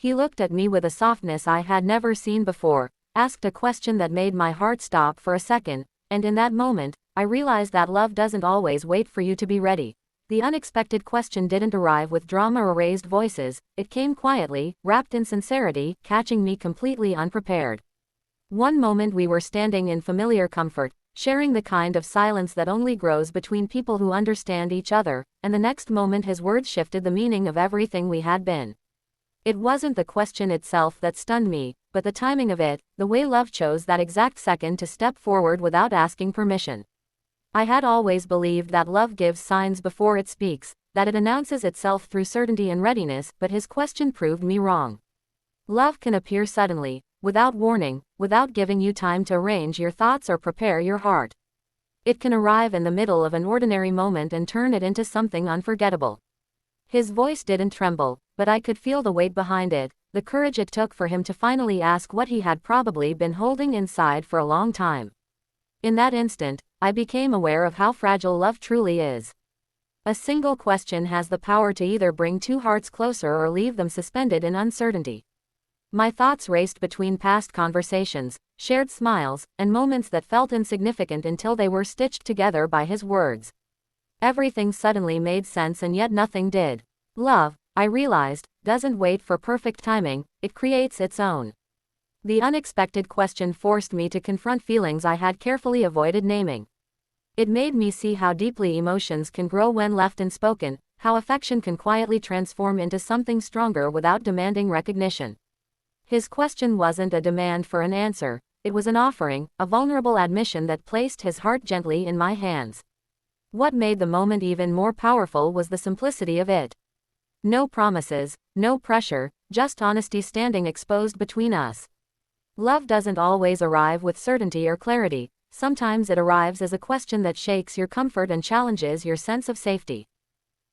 He looked at me with a softness I had never seen before, asked a question that made my heart stop for a second, and in that moment, I realized that love doesn't always wait for you to be ready. The unexpected question didn't arrive with drama or raised voices, it came quietly, wrapped in sincerity, catching me completely unprepared. One moment we were standing in familiar comfort, sharing the kind of silence that only grows between people who understand each other, and the next moment his words shifted the meaning of everything we had been. It wasn't the question itself that stunned me, but the timing of it, the way love chose that exact second to step forward without asking permission. I had always believed that love gives signs before it speaks, that it announces itself through certainty and readiness, but his question proved me wrong. Love can appear suddenly, without warning, without giving you time to arrange your thoughts or prepare your heart. It can arrive in the middle of an ordinary moment and turn it into something unforgettable. His voice didn't tremble, but I could feel the weight behind it, the courage it took for him to finally ask what he had probably been holding inside for a long time. In that instant, I became aware of how fragile love truly is. A single question has the power to either bring two hearts closer or leave them suspended in uncertainty. My thoughts raced between past conversations, shared smiles, and moments that felt insignificant until they were stitched together by his words. Everything suddenly made sense and yet nothing did. Love, I realized, doesn't wait for perfect timing, it creates its own. The unexpected question forced me to confront feelings I had carefully avoided naming. It made me see how deeply emotions can grow when left unspoken, how affection can quietly transform into something stronger without demanding recognition. His question wasn't a demand for an answer, it was an offering, a vulnerable admission that placed his heart gently in my hands. What made the moment even more powerful was the simplicity of it. No promises, no pressure, just honesty standing exposed between us. Love doesn't always arrive with certainty or clarity, sometimes it arrives as a question that shakes your comfort and challenges your sense of safety.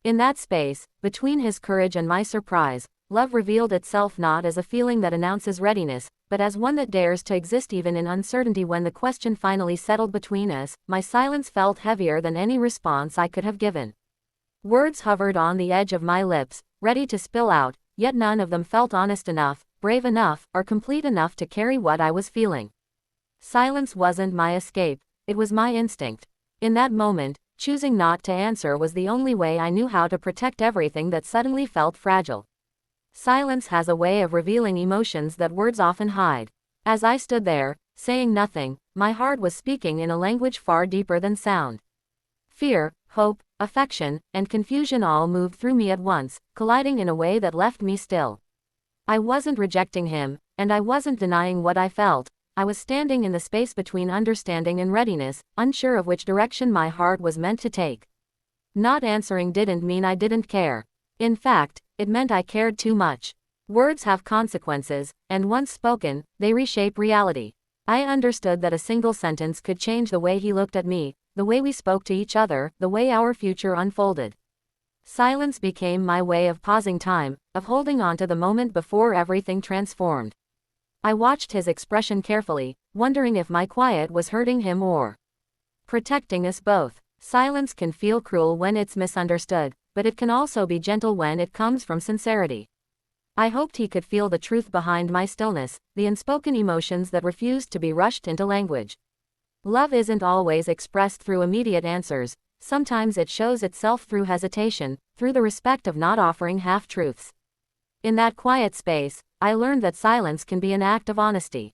In that space, between his courage and my surprise, love revealed itself not as a feeling that announces readiness, but as one that dares to exist even in uncertainty. When the question finally settled between us, my silence felt heavier than any response I could have given. Words hovered on the edge of my lips, ready to spill out, yet none of them felt honest enough, brave enough, or complete enough to carry what I was feeling. Silence wasn't my escape, it was my instinct. In that moment, choosing not to answer was the only way I knew how to protect everything that suddenly felt fragile. Silence has a way of revealing emotions that words often hide. As I stood there, saying nothing, my heart was speaking in a language far deeper than sound. Fear, hope, affection, and confusion all moved through me at once, colliding in a way that left me still. I wasn't rejecting him, and I wasn't denying what I felt. I was standing in the space between understanding and readiness, unsure of which direction my heart was meant to take. Not answering didn't mean I didn't care. In fact, it meant I cared too much. Words have consequences, and once spoken, they reshape reality. I understood that a single sentence could change the way he looked at me, the way we spoke to each other, the way our future unfolded. Silence became my way of pausing time, of holding on to the moment before everything transformed. I watched his expression carefully, wondering if my quiet was hurting him or protecting us both. Silence can feel cruel when it's misunderstood, but it can also be gentle when it comes from sincerity. I hoped he could feel the truth behind my stillness, the unspoken emotions that refused to be rushed into language. Love isn't always expressed through immediate answers, sometimes it shows itself through hesitation, through the respect of not offering half-truths. In that quiet space, I learned that silence can be an act of honesty.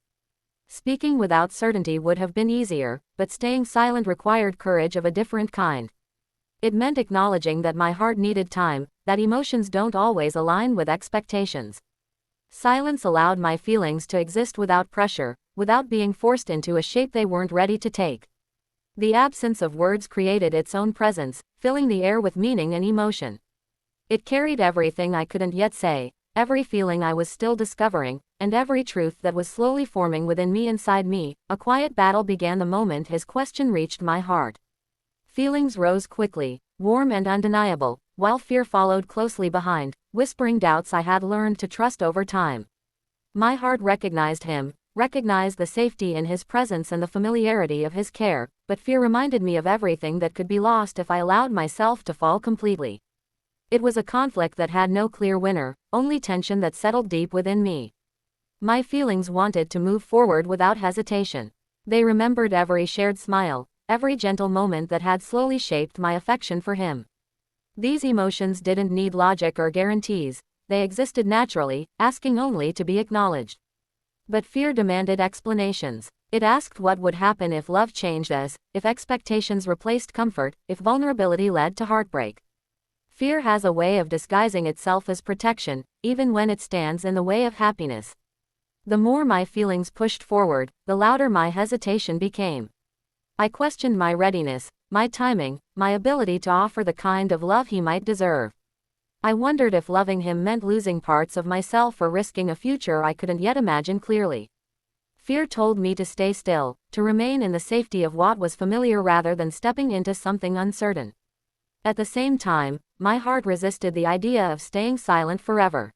Speaking without certainty would have been easier, but staying silent required courage of a different kind. It meant acknowledging that my heart needed time, that emotions don't always align with expectations. Silence allowed my feelings to exist without pressure, without being forced into a shape they weren't ready to take. The absence of words created its own presence, filling the air with meaning and emotion. It carried everything I couldn't yet say, every feeling I was still discovering, and every truth that was slowly forming within me inside me. A quiet battle began the moment his question reached my heart. Feelings rose quickly, warm and undeniable, while fear followed closely behind, whispering doubts I had learned to trust over time. My heart recognized him, recognized the safety in his presence and the familiarity of his care, but fear reminded me of everything that could be lost if I allowed myself to fall completely. It was a conflict that had no clear winner, only tension that settled deep within me. My feelings wanted to move forward without hesitation. They remembered every shared smile, every gentle moment that had slowly shaped my affection for him. These emotions didn't need logic or guarantees, they existed naturally, asking only to be acknowledged. But fear demanded explanations. It asked what would happen if love changed us, if expectations replaced comfort, if vulnerability led to heartbreak. Fear has a way of disguising itself as protection, even when it stands in the way of happiness. The more my feelings pushed forward, the louder my hesitation became. I questioned my readiness, my timing, my ability to offer the kind of love he might deserve. I wondered if loving him meant losing parts of myself or risking a future I couldn't yet imagine clearly. Fear told me to stay still, to remain in the safety of what was familiar rather than stepping into something uncertain. At the same time, my heart resisted the idea of staying silent forever.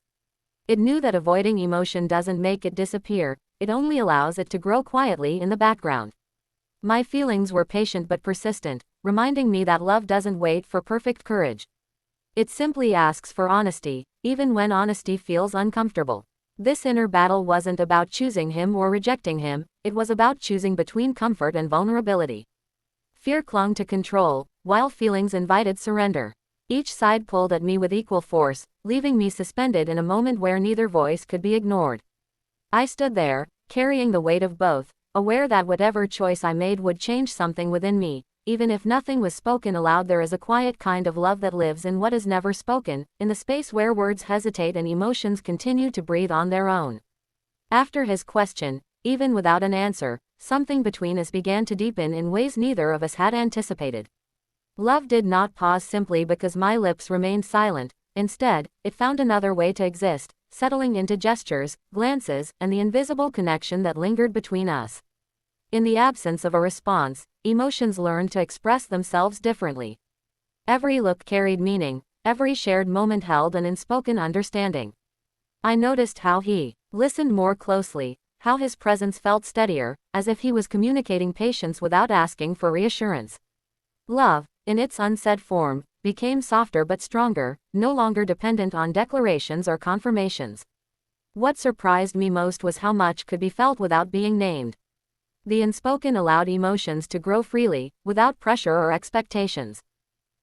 It knew that avoiding emotion doesn't make it disappear, it only allows it to grow quietly in the background. My feelings were patient but persistent, reminding me that love doesn't wait for perfect courage. It simply asks for honesty, even when honesty feels uncomfortable. This inner battle wasn't about choosing him or rejecting him, it was about choosing between comfort and vulnerability. Fear clung to control, while feelings invited surrender. Each side pulled at me with equal force, leaving me suspended in a moment where neither voice could be ignored. I stood there, carrying the weight of both, aware that whatever choice I made would change something within me. Even if nothing was spoken aloud, there is a quiet kind of love that lives in what is never spoken, in the space where words hesitate and emotions continue to breathe on their own. After his question, even without an answer, something between us began to deepen in ways neither of us had anticipated. Love did not pause simply because my lips remained silent. Instead, it found another way to exist, settling into gestures, glances, and the invisible connection that lingered between us. In the absence of a response, emotions learned to express themselves differently. Every look carried meaning, every shared moment held an unspoken understanding. I noticed how he listened more closely, how his presence felt steadier, as if he was communicating patience without asking for reassurance. Love, in its unsaid form, became softer but stronger, no longer dependent on declarations or confirmations. What surprised me most was how much could be felt without being named. The unspoken allowed emotions to grow freely, without pressure or expectations.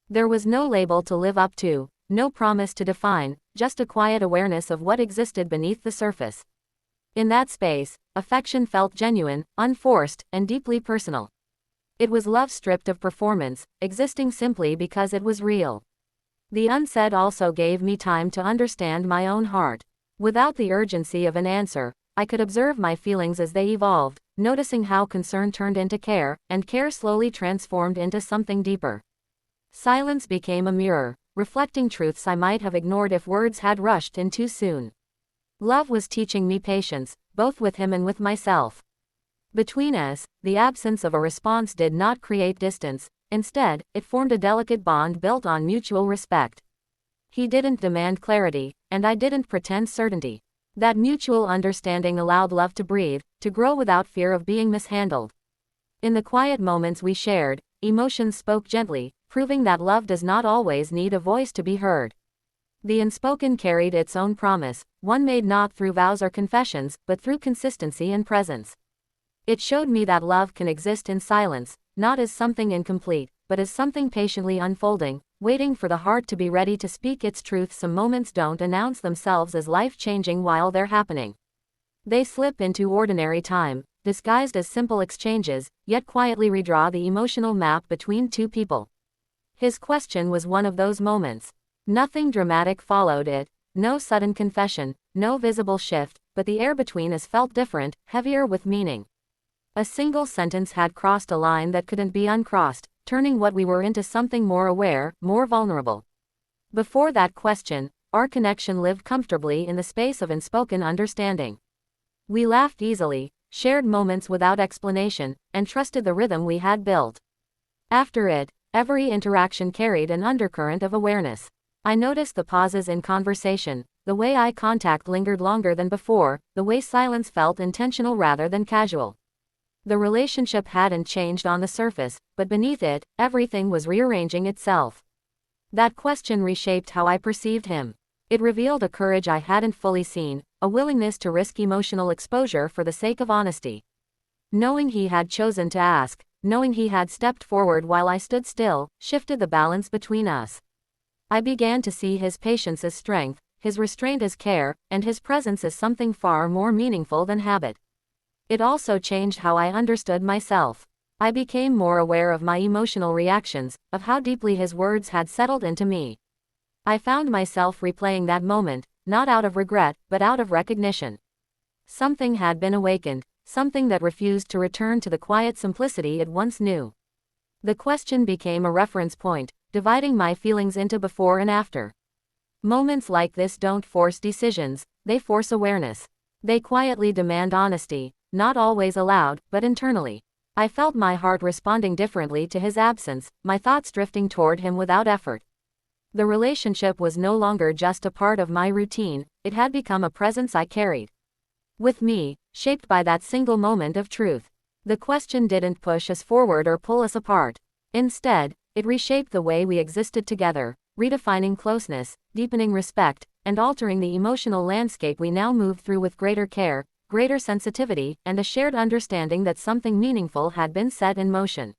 There was no label to live up to, no promise to define, just a quiet awareness of what existed beneath the surface. In that space, affection felt genuine, unforced, and deeply personal. It was love stripped of performance, existing simply because it was real. The unsaid also gave me time to understand my own heart. Without the urgency of an answer, I could observe my feelings as they evolved, noticing how concern turned into care, and care slowly transformed into something deeper. Silence became a mirror, reflecting truths I might have ignored if words had rushed in too soon. Love was teaching me patience, both with him and with myself. Between us, the absence of a response did not create distance, instead, it formed a delicate bond built on mutual respect. He didn't demand clarity, and I didn't pretend certainty. That mutual understanding allowed love to breathe, to grow without fear of being mishandled. In the quiet moments we shared, emotions spoke gently, proving that love does not always need a voice to be heard. The unspoken carried its own promise, one made not through vows or confessions, but through consistency and presence. It showed me that love can exist in silence, not as something incomplete, but as something patiently unfolding, waiting for the heart to be ready to speak its truth. Some moments don't announce themselves as life-changing while they're happening. They slip into ordinary time, disguised as simple exchanges, yet quietly redraw the emotional map between two people. His question was one of those moments. Nothing dramatic followed it, no sudden confession, no visible shift, but the air between us felt different, heavier with meaning. A single sentence had crossed a line that couldn't be uncrossed, turning what we were into something more aware, more vulnerable. Before that question, our connection lived comfortably in the space of unspoken understanding. We laughed easily, shared moments without explanation, and trusted the rhythm we had built. After it, every interaction carried an undercurrent of awareness. I noticed the pauses in conversation, the way eye contact lingered longer than before, the way silence felt intentional rather than casual. The relationship hadn't changed on the surface, but beneath it, everything was rearranging itself. That question reshaped how I perceived him. It revealed a courage I hadn't fully seen, a willingness to risk emotional exposure for the sake of honesty. Knowing he had chosen to ask, knowing he had stepped forward while I stood still, shifted the balance between us. I began to see his patience as strength, his restraint as care, and his presence as something far more meaningful than habit. It also changed how I understood myself. I became more aware of my emotional reactions, of how deeply his words had settled into me. I found myself replaying that moment, not out of regret, but out of recognition. Something had been awakened, something that refused to return to the quiet simplicity it once knew. The question became a reference point, dividing my feelings into before and after. Moments like this don't force decisions, they force awareness. They quietly demand honesty, not always aloud, but internally. I felt my heart responding differently to his absence, my thoughts drifting toward him without effort. The relationship was no longer just a part of my routine, it had become a presence I carried with me, shaped by that single moment of truth. The question didn't push us forward or pull us apart. Instead, it reshaped the way we existed together, redefining closeness, deepening respect, and altering the emotional landscape we now move through with greater care, greater sensitivity, and a shared understanding that something meaningful had been set in motion.